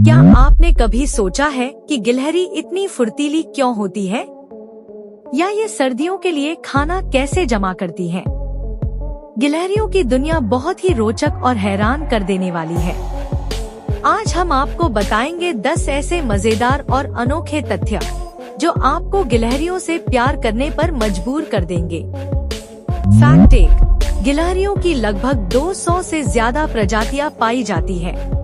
क्या आपने कभी सोचा है कि गिलहरी इतनी फुर्तीली क्यों होती है? या ये सर्दियों के लिए खाना कैसे जमा करती है? गिलहरियों की दुनिया बहुत ही रोचक और हैरान कर देने वाली है। आज हम आपको बताएंगे 10 ऐसे मजेदार और अनोखे तथ्य जो आपको गिलहरियों से प्यार करने पर मजबूर कर देंगे। फैक्ट 1, गिलहरियों की लगभग 200 से ज्यादा प्रजातियां पाई जाती है।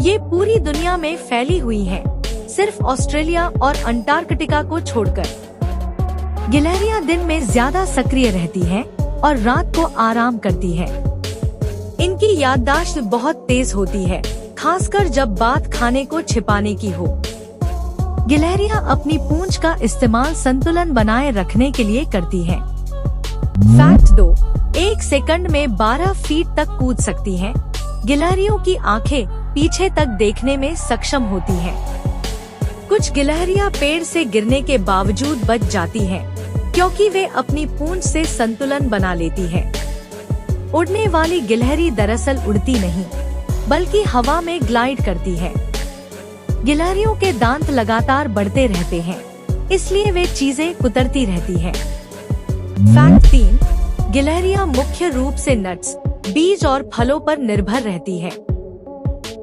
ये पूरी दुनिया में फैली हुई हैं, सिर्फ ऑस्ट्रेलिया और अंटार्कटिका को छोड़कर। गिलहरियां दिन में ज्यादा सक्रिय रहती हैं और रात को आराम करती हैं। इनकी याददाश्त बहुत तेज होती है, खासकर जब बात खाने को छिपाने की हो। गिलहरियां अपनी पूंछ का इस्तेमाल संतुलन बनाए रखने के लिए करती हैं। फैक्ट 2, 1 सेकंड में 12 फीट तक कूद सकती हैं। गिलहरियों की आंखें पीछे तक देखने में सक्षम होती हैं। कुछ गिलहरियां पेड़ से गिरने के बावजूद बच जाती हैं, क्योंकि वे अपनी पूंछ से संतुलन बना लेती हैं। उड़ने वाली गिलहरी दरअसल उड़ती नहीं, बल्कि हवा में ग्लाइड करती है। गिलहरियों के दांत लगातार बढ़ते रहते हैं, इसलिए वे चीजें कुतरती रहती हैं। फैक्ट 3, गिलहरियां मुख्य रूप से नट्स, बीज और फलों पर निर्भर रहती हैं।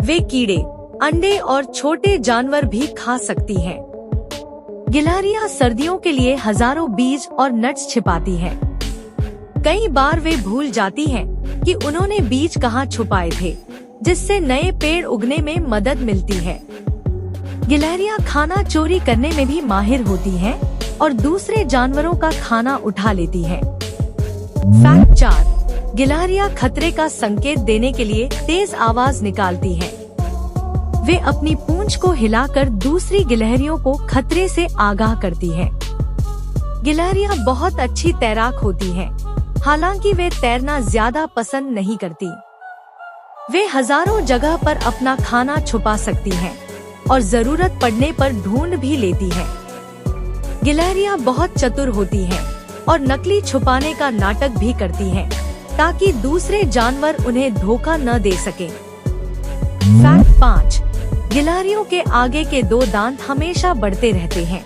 वे कीड़े, अंडे और छोटे जानवर भी खा सकती हैं। गिलहरियां सर्दियों के लिए हजारों बीज और नट्स छिपाती हैं। कई बार वे भूल जाती हैं कि उन्होंने बीज कहाँ छुपाए थे, जिससे नए पेड़ उगने में मदद मिलती है। गिलहरियां खाना चोरी करने में भी माहिर होती हैं और दूसरे जानवरों का खाना उठा लेती हैं। फैक्ट 4, गिलहरियां खतरे का संकेत देने के लिए तेज आवाज निकालती हैं। वे अपनी पूंछ को हिलाकर दूसरी गिलहरियों को खतरे से आगाह करती हैं। गिलहरियां बहुत अच्छी तैराक होती हैं, हालांकि वे तैरना ज्यादा पसंद नहीं करती। वे हजारों जगह पर अपना खाना छुपा सकती हैं और जरूरत पड़ने पर ढूंढ भी लेती हैं। गिलहरियां बहुत चतुर होती हैं और नकली छुपाने का नाटक भी करती हैं, ताकि दूसरे जानवर उन्हें धोखा न दे सकें। फैक्ट 5, गिलहरियों के आगे के 2 दांत हमेशा बढ़ते रहते हैं,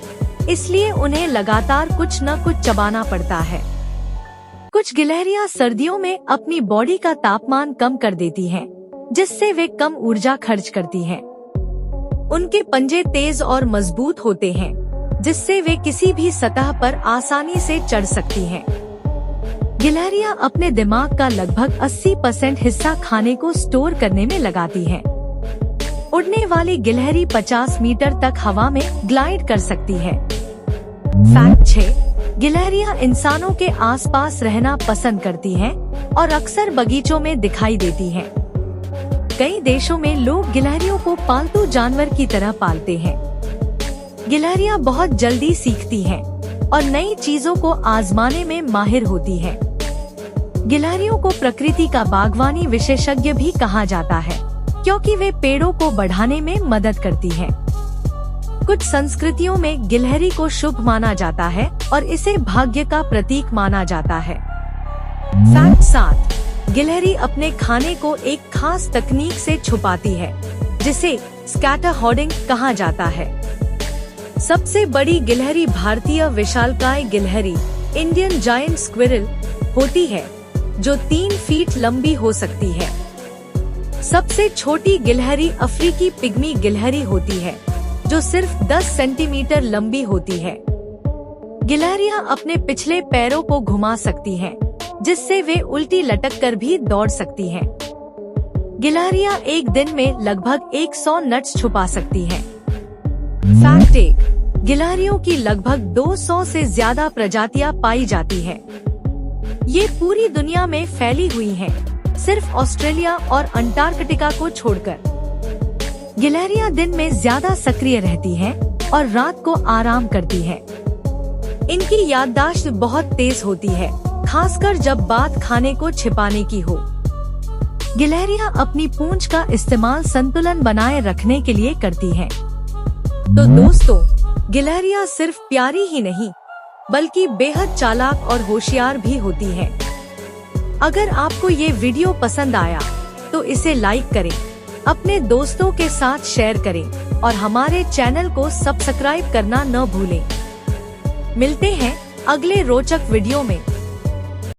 इसलिए उन्हें लगातार कुछ न कुछ चबाना पड़ता है। कुछ गिलहरियां सर्दियों में अपनी बॉडी का तापमान कम कर देती हैं, जिससे वे कम ऊर्जा खर्च करती हैं। उनके पंजे तेज और मजबूत होते हैं, जिससे वे किसी भी सतह पर आसानी से चढ़ सकती हैं। गिलहरियां अपने दिमाग का लगभग 80% हिस्सा खाने को स्टोर करने में लगाती हैं। उड़ने वाली गिलहरी 50 मीटर तक हवा में ग्लाइड कर सकती है। फैक्ट 6, गिलहरियां इंसानों के आसपास रहना पसंद करती हैं और अक्सर बगीचों में दिखाई देती हैं। कई देशों में लोग गिलहरियों को पालतू जानवर की तरह पालते हैं। गिलहरियां बहुत जल्दी सीखती हैं और नई चीजों को आजमाने में माहिर होती हैं। गिलहरियों को प्रकृति का बागवानी विशेषज्ञ भी कहा जाता है, क्योंकि वे पेड़ों को बढ़ाने में मदद करती हैं। कुछ संस्कृतियों में गिलहरी को शुभ माना जाता है और इसे भाग्य का प्रतीक माना जाता है। फैक्ट 7, गिलहरी अपने खाने को एक खास तकनीक से छुपाती है, जिसे स्कैटरहॉर्डिंग कहा जाता है। सबसे बड़ी गिलहरी भारतीय विशालकाय गिलहरी, इंडियन जायंट स्क्विरल होती है, जो 3 फीट लंबी हो सकती है। सबसे छोटी गिलहरी अफ्रीकी पिग्मी गिलहरी होती है, जो सिर्फ 10 सेंटीमीटर लंबी होती है। गिलहरियां अपने पिछले पैरों को घुमा सकती हैं, जिससे वे उल्टी लटक कर भी दौड़ सकती हैं। गिलहरियां एक दिन में लगभग 100 नट्स छुपा सकती हैं। फैक्ट 1, गिलहरियों की लगभग 200 से ज्यादा प्रजातियां पाई जाती हैं। ये पूरी दुनिया में फैली हुई हैं, सिर्फ ऑस्ट्रेलिया और अंटार्कटिका को छोड़कर। गिलहरियां दिन में ज्यादा सक्रिय रहती हैं और रात को आराम करती हैं। इनकी याददाश्त बहुत तेज होती है, खासकर जब बात खाने को छिपाने की हो। गिलहरियां अपनी पूंछ का इस्तेमाल संतुलन बनाए रखने के लिए करती हैं। तो दोस्तों, गिलहरियां सिर्फ प्यारी ही नहीं, बल्कि बेहद चालाक और होशियार भी होती हैं। अगर आपको ये वीडियो पसंद आया तो इसे लाइक करें, अपने दोस्तों के साथ शेयर करें और हमारे चैनल को सब्सक्राइब करना न भूलें। मिलते हैं अगले रोचक वीडियो में।